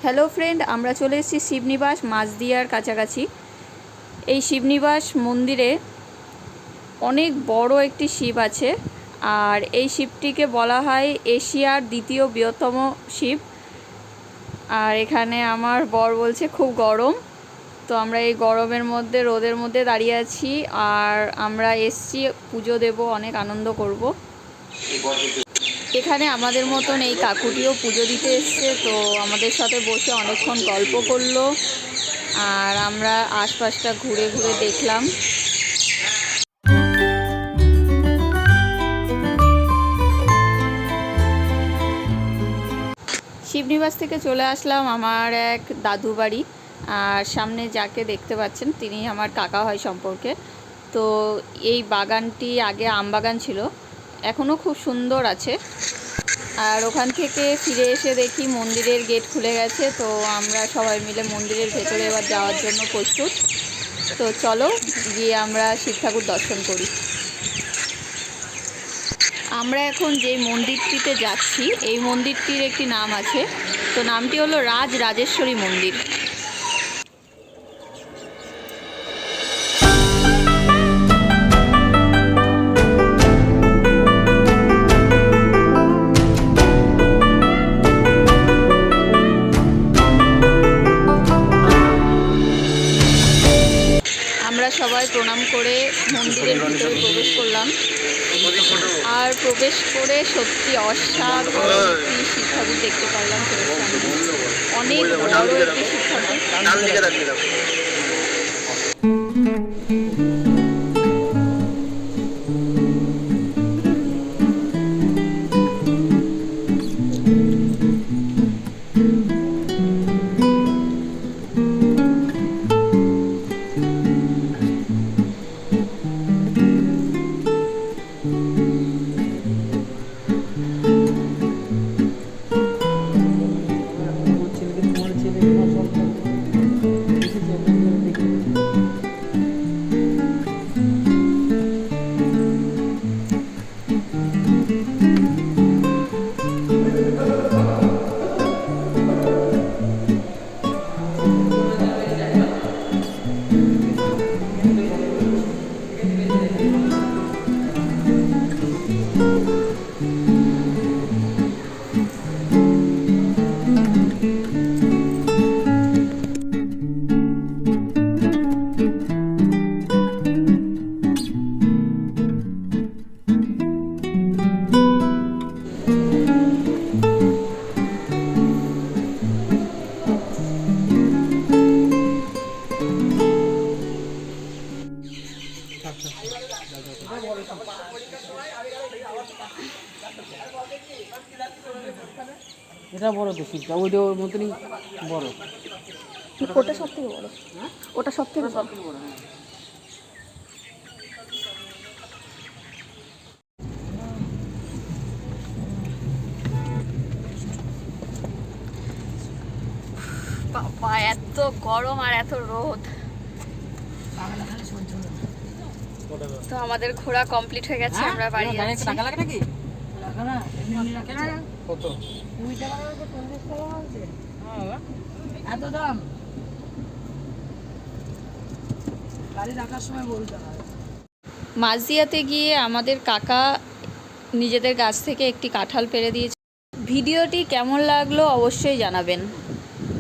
Hello friend, আমরা চলে এসেছি শিবনিবাস মাঝদিয়ার কাছাকাছি। এই শিবনিবাস মন্দিরে অনেক বড় একটি শিব আছে, আর এই শিবটিকে বলা হয় এশিয়ার দ্বিতীয় বৃহত্তম শিব। আর এখানে আমার বর বলছে খুব গরম, তো আমরা এই গরমের মধ্যে রোদের মধ্যে দাঁড়িয়ে আছি। আর আমরা এসছি পুজো দেব, অনেক আনন্দ করব। এখানে আমাদের মতন এই কাকুটিও পুজো দিতে এসছে, তো আমাদের সাথে বসে অনেকক্ষণ গল্প করলো। আর আমরা আশপাশটা ঘুরে ঘুরে দেখলাম। শিবনিবাস থেকে চলে আসলাম আমার এক দাদু বাড়ি। আর সামনে যাকে দেখতে পাচ্ছেন তিনি আমার কাকা হয় সম্পর্কে। তো এই বাগানটি আগে আম বাগান ছিল, এখনও খুব সুন্দর আছে। আর ওখান থেকে ফিরে এসে দেখি মন্দিরের গেট খুলে গেছে, তো আমরা সবাই মিলে মন্দিরের ভেতরে এবার যাওয়ার জন্য প্রস্তুত। তো চলো গিয়ে আমরা শিব ঠাকুর দর্শন করি। আমরা এখন যে মন্দিরটিতে যাচ্ছি এই মন্দিরটির একটি নাম আছে, তো নামটি হলো রাজরাজেশ্বরী মন্দির। আমরা সবাই প্রণাম করে মন্দিরের ভিতরে প্রবেশ করলাম। আর প্রবেশ করে সত্যি অসাধারণ একটি শিব ঠাকুর দেখতে পারলাম। অনেক বড় একটি শিব ঠাকুর। এটা বড় তো শিবটা, ওইটা ওর মতনই বড়। ওটা সব থেকে বড়, ওটা সব থেকে বড়। বাবা, এত গরম আর এত রোদ। তো আমাদের ঘোরা কমপ্লিট হয়ে গেছে, আমরা বাড়ি যাচ্ছি। টাকা লাগে নাকি? কত? এত দাম গাড়ি রাখার সময় বলতে হয়। মাঝদিয়াতে গিয়ে আমাদের কাকা নিজেদের গাছ থেকে একটি কাঁঠাল পেড়ে দিয়েছে। ভিডিওটি কেমন লাগলো অবশ্যই জানাবেন।